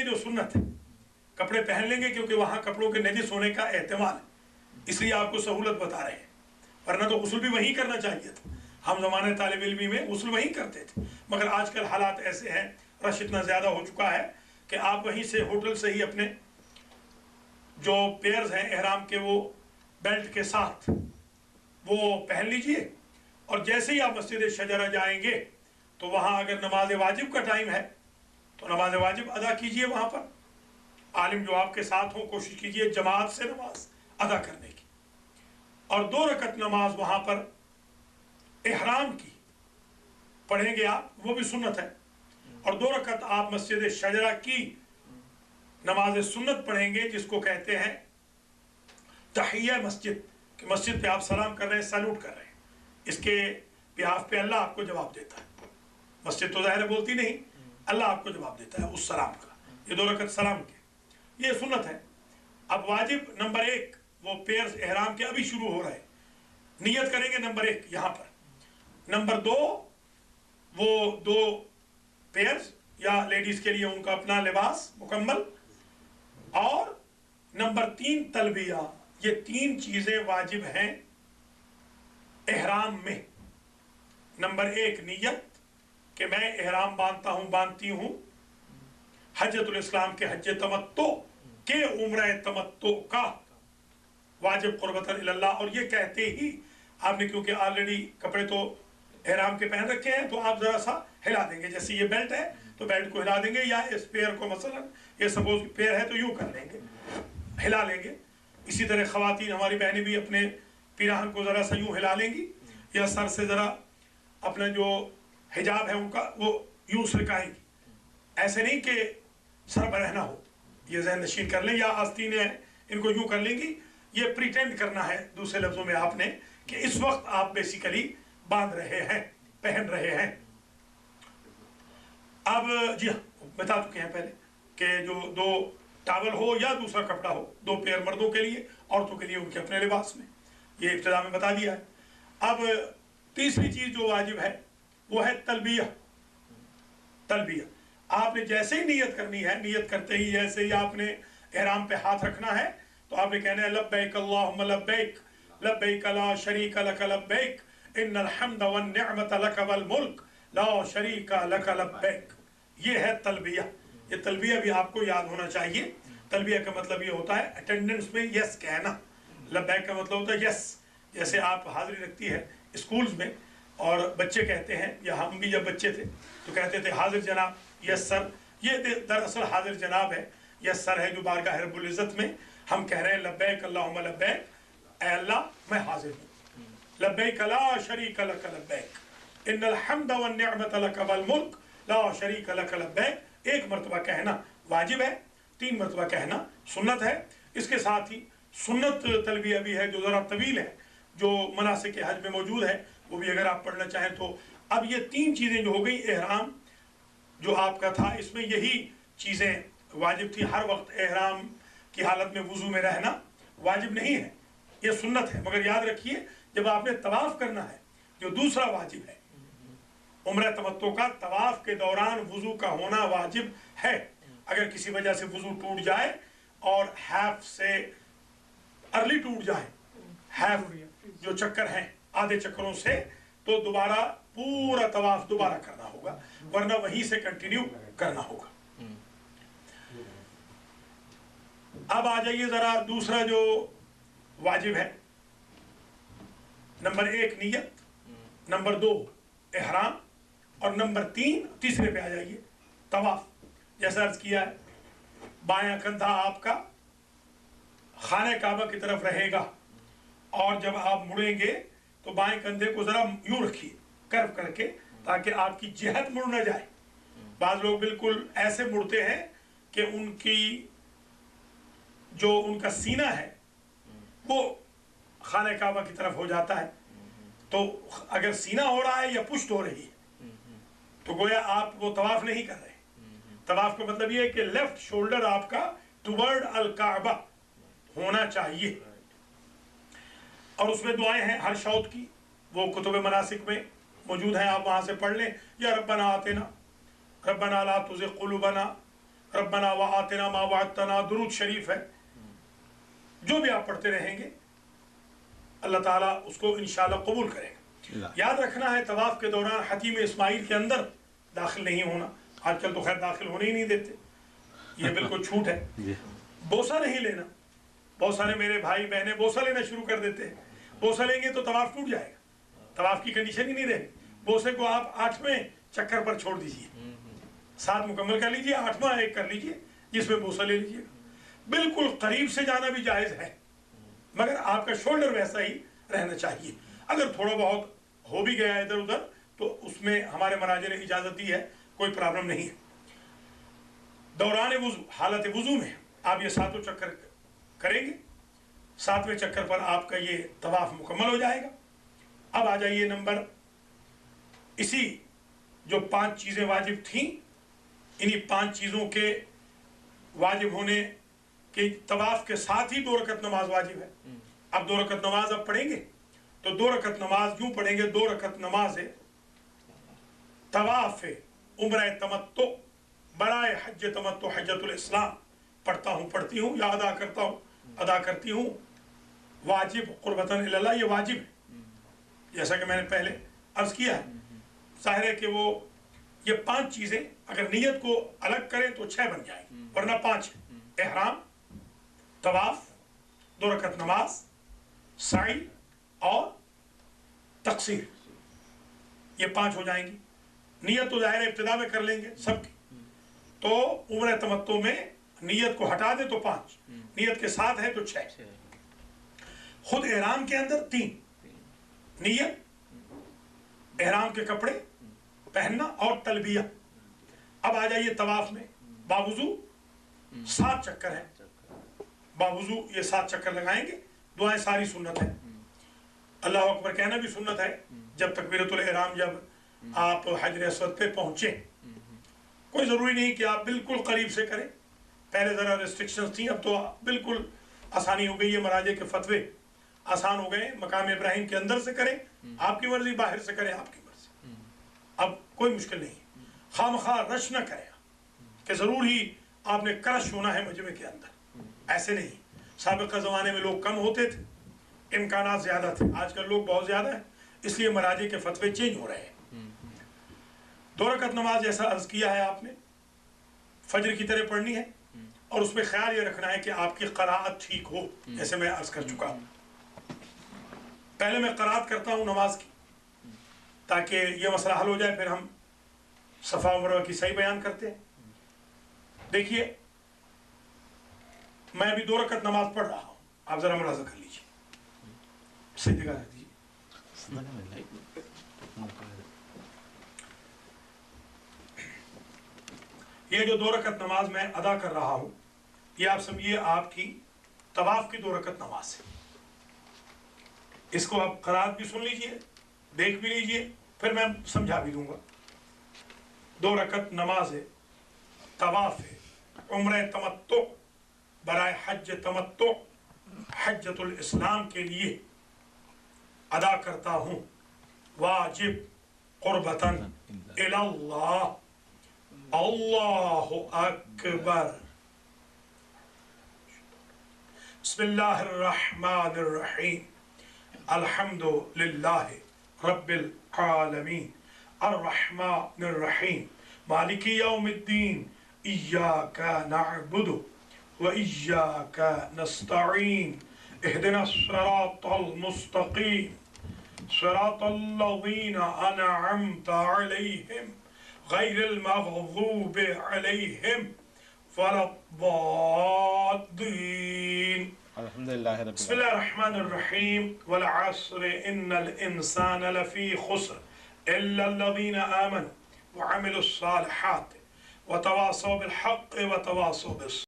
लेंगे जो सुन्नत है, कपड़े पहन लेंगे क्योंकि वहाँ कपड़ों के नजिस होने का एहतमाल है, इसलिए आपको सहूलत बता रहे हैं। वरना तो गुस्ल भी वहीं करना चाहिए था। हम ज़माने तालिब इल्मी में गुस्ल वहीं करते थे, मगर आजकल हालात ऐसे हैं, रश इतना ज़्यादा हो चुका है कि आप वहीं से होटल से ही अपने जो पेयर्स हैं एहराम के वो बेल्ट के साथ वो पहन लीजिए, और जैसे ही आप मस्जिद शजरा जाएंगे तो वहाँ अगर नमाज वाजिब का टाइम है तो नमाज वाजिब अदा कीजिए। वहाँ पर आलिम जो आपके साथ हो, कोशिश कीजिए जमात से नमाज अदा करने की, और 2 रकत नमाज वहाँ पर एहराम की पढ़ेंगे आप, वो भी सुन्नत है, और 2 रकत आप मस्जिद शजरा की नमाज सुन्नत पढ़ेंगे, जिसको कहते हैं तहिया मस्जिद, कि मस्जिद पे आप सलाम कर रहे हैं, सैल्यूट कर रहे हैं, इसके बिहाफ पे अल्लाह आपको जवाब देता है। मस्जिद तो ज़ाहिर बोलती नहीं, अल्लाह आपको जवाब देता है उस सलाम का। ये 2 रकत सलाम के, ये सुन्नत है। अब वाजिब नंबर 1 वो पेयर्स एहराम के अभी शुरू हो रहे हैं, नियत करेंगे नंबर 1 यहाँ पर। नंबर 2 वो 2 पेयर्स या लेडीज के लिए उनका अपना लिबास मुकम्मल, और नंबर 3 तलबिया। ये 3 चीजें वाजिब हैं एहराम में। नंबर 1 नियत कि मैं एहराम बांधता हूं, बांधती हूं हज्जतुल इस्लाम के हज्ज तमत्तो के उम्र तमत्तो का वाजिब कुर्बतन इल्लल्लाह। और ये कहते ही आपने, क्योंकि ऑलरेडी कपड़े तो एहराम के पहन रखे हैं, तो आप जरा सा हिला देंगे, जैसे ये बेल्ट है तो बेल्ट को हिला देंगे, या इस पेयर को, मसलन ये सपोज पेयर है तो यूं कर लेंगे, हिला लेंगे। इसी तरह खवातीन हमारी बहनें भी अपने पिराहन को जरा सा यूं हिला लेंगी, या सर से जरा अपना जो हिजाब है उनका वो यूं सरकाएंगी। ऐसे नहीं कि सर बरहना हो, ये ज़हन नशीन कर लें, या आस्तीन है इनको यूं कर लेंगी। ये प्रिटेंड करना है दूसरे लफ्जों में आपने, कि इस वक्त आप बेसिकली बांध रहे हैं, पहन रहे हैं। अब जी हाँ, बता चुके हैं पहले कि जो 2 टावल हो या दूसरा कपड़ा हो, 2 पेयर मर्दों के लिए, औरतों के लिए उनके अपने लिबास में, ये इब्तिदा में बता दिया है। अब तीसरी चीज जो वाजिब है वो है तलबिया। तलबिया आपने जैसे ही नियत करनी है, नियत करते ही जैसे ही आपने एहराम पे हाथ रखना है तो आपने कहना है लब्बैक अल्लाहुम्मा लब्बैक लब्बैक ला शरीक लक लब्बैक इन्नल हम्द वन निअमत लक वल मुल्क ला शरीक लक लब्बैक। ये है तलबिया। ये तलबिया भी आपको याद होना चाहिए। तलबिया का मतलब ये होता है अटेंडेंस में यस कहना। लब्बैक का मतलब होता है यस। जैसे आप हाजिरी रखती है स्कूल्स में और बच्चे कहते हैं, या हम भी जब बच्चे थे तो कहते थे हाजिर जनाब, यस सर। ये दरअसल हाजिर जनाब है, यस सर है, जो बारगाह रब्बुल इज़्ज़त में हम कह रहे हैं लब्बैक अल्लाहुम्मा लब्बैक, ऐ अल्लाह मैं हाजिर हूँ। लब्बैक ला शरीक लक लब्बैक इन्नल हम्द वन निअमत लक वल मुल्क ला शरीक लक लब्बैक। 1 मरतबा कहना वाजिब है, 3 मरतबा कहना सुन्नत है। इसके साथ ही सुन्नत तलबिया भी है जो ज़रा तवील है, जो मनासिक के हज में मौजूद है, वो भी अगर आप पढ़ना चाहें तो। अब ये 3 चीज़ें जो हो गई, एहराम जो आपका था इसमें यही चीज़ें वाजिब थी। हर वक्त एहराम की हालत में वुज़ू में रहना वाजिब नहीं है, ये सुन्नत है। मगर याद रखिए जब आपने तवाफ़ करना है, जो दूसरा वाजिब है उम्र तमत्तो का, तवाफ़ के दौरान वुज़ू का होना वाजिब है। अगर किसी वजह से वुज़ू टूट जाए और हैफ से अर्ली टूट जाए, हैफ जो चक्कर हैं आधे चक्करों से, तो दोबारा पूरा तवाफ दोबारा करना होगा, वरना वहीं से कंटिन्यू करना होगा। अब आ जाइए जरा दूसरा जो वाजिब है। नंबर 1 नियत, नंबर 2 एहराम, और नंबर 3 तीसरे पे आ जाइए तवाफ। जैसा अर्ज किया है, बायां कंधा आपका खाने काबा की तरफ रहेगा, और जब आप मुड़ेंगे तो बाएं कंधे को जरा यूं रखिए कर्व करके, ताकि आपकी जिहत मुड़ न जाए। बाज़ लोग बिल्कुल ऐसे मुड़ते हैं कि उनकी जो उनका सीना है वो खाने काबा की तरफ हो जाता है। तो अगर सीना हो रहा है या पुश्त हो रही है तो गोया आप वो तवाफ नहीं कर रहे। तवाफ का मतलब ये है कि लेफ्ट शोल्डर आपका टुवर्ड अल काबा होना चाहिए। और उसमें दुआएं हैं हर शौत की, वो कुतुब मनासिक में मौजूद हैं, आप वहाँ से पढ़ लें। या रब्बना आतिना, रब्बना ला तुज़िग़ क़ुलूबना, ربنا وآتنا ما وعدتنا درود شریف ہے، جو بھی آپ پڑھتے رہیں گے اللہ تعالیٰ اس کو انشاءاللہ قبول کرے گا۔ یاد رکھنا ہے طواف کے دوران حتیم اسماعیل کے اندر داخل نہیں ہونا، آج کل تو خیر داخل ہونے ہی نہیں دیتے، یہ بالکل چھوٹ ہے۔ بوسہ نہیں لینا، بہت سارے میرے بھائی بہنیں بوسہ لینا شروع کر دیتے ہیں، بوسہ لیں گے تو طواف ٹوٹ جائے گا، طواف کی کنڈیشن ہی نہیں رہے۔ بوسے کو آپ 8ویں چکر پر چھوڑ دیجئے، 7 مکمل کر لیجئے، 8واں ایک کر لیجئے جس میں بوسہ لے لیجئے گا۔ بالکل قریب سے جانا بھی جائز ہے، مگر آپ کا شولڈر ویسا ہی رہنا چاہیے۔ اگر تھوڑا بہت ہو بھی گیا ادھر ادھر تو اس میں ہمارے مراجع نے اجازت دی ہے، کوئی پرابلم نہیں ہے۔ دوران وضو، حالت وضو میں آپ یہ 7 چکر کریں گے، 7ویں چکر پر آپ کا یہ طواف مکمل ہو جائے گا۔ اب آ جائیے نمبر، اسی جو 5 چیزیں واجب تھیں، انہی 5 چیزوں کے واجب ہونے کے طواف کے ساتھ ہی 2 رکعت نماز واجب ہے۔ اب 2 رکعت نماز اب پڑھیں گے تو 2 رکعت نماز یوں پڑھیں گے، 2 رکعت نماز ہے طواف عمرہ تمتع برائے حج تمتع حجۃ الاسلام، پڑھتا ہوں پڑھتی ہوں یا ادا کرتا ہوں ادا کرتی ہوں، واجب قربتاً الی اللہ، یہ واجب ہے جیسا کہ میں نے پہلے عرض کیا ہے۔ ظاہر ہے کہ وہ یہ 5 چیزیں اگر نیت کو الگ کریں تو 6 بن جائیں گی، ورنہ 5 ہے۔ احرام، طواف، 2 رکعت نماز، سعی اور تقصیر، یہ 5 ہو جائیں گی۔ نیت تو ظاہر ابتدا میں کر لیں گے سب کی، تو عمرہ تمتع میں نیت کو ہٹا دے تو 5، نیت کے ساتھ ہے تو 6۔ خود احرام کے اندر 3، نیت، احرام کے کپڑے پہننا اور تلبیہ۔ اب آ جائیے طواف میں، باوضو 7 چکر ہیں، باوضو یہ 7 چکر لگائیں گے۔ دعائیں ساری سنت ہیں، اللہ اکبر کہنا بھی سنت ہے جب تکبیرۃ الاحرام، جب آپ حجر اسود پہ پہنچے۔ کوئی ضروری نہیں کہ آپ بالکل قریب سے کریں، پہلے ذرا ریسٹرکشنز تھیں، اب تو بالکل آسانی ہو گئی ہے، مراجع کے فتوے آسان ہو گئے۔ مقام ابراہیم کے اندر سے کریں آپ کی مرضی، باہر سے کریں آپ کی مرضی، اب کوئی مشکل نہیں۔ خواہ مخواہ رش نہ کریں کہ ضرور ہی آپ نے کرش ہونا ہے مجمع کے اندر، ایسے نہیں۔ سابقہ زمانے میں لوگ کم ہوتے تھے، امکانات زیادہ تھے، آج کل لوگ بہت زیادہ ہیں، اس لیے مراجع کے فتوے چینج ہو رہے ہیں۔ 2 رکعت نماز جیسا عرض کیا ہے آپ نے فجر کی طرح پڑھنی ہے، اور اس میں خیال یہ رکھنا ہے کہ آپ کی قراءت ٹھیک ہو، جیسے میں عرض کر چکا ہوں۔ پہلے میں قراءت کرتا ہوں نماز کی تاکہ یہ مسئلہ حل ہو جائے، پھر ہم صفا و مروہ کی صحیح بیان کرتے ہیں۔ دیکھیے میں ابھی 2 رکعت نماز پڑھ رہا ہوں، آپ ذرا ملاحظہ کر لیجیے، صحیح جگہ رکھ دیجیے۔ یہ جو 2 رکعت نماز میں ادا کر رہا ہوں، یہ آپ سمجھیے آپ کی طواف کی 2 رکعت نماز ہے۔ اس کو آپ قرات بھی سن لیجئے، دیکھ بھی لیجئے، پھر میں سمجھا بھی دوں گا۔ 2 رکعت نماز ہے، طواف ہے، عمرہ تمتع برائے حج تمتع حجۃ الاسلام کے لیے ادا کرتا ہوں، واجب قربتاً الی اللہ۔ اللہ اکبر، بسم اللہ الرحمن الرحیم، الحمد للہ رب العالمین، الرحمن الرحیم، مالک یوم الدین، ایاک نعبد و ایاک نستعین، اہدنا الصراط المستقیم، صراط الذین انعمت علیہم غیر المغضوب علیہم ولا الضالین۔ بسم اللہ الرحمن الرحیم، والعصر ان الانسان لفی خسر الا الذین آمنوا وعملوا الصالحات وتواصوا بالحق وتواصوا بالصبر۔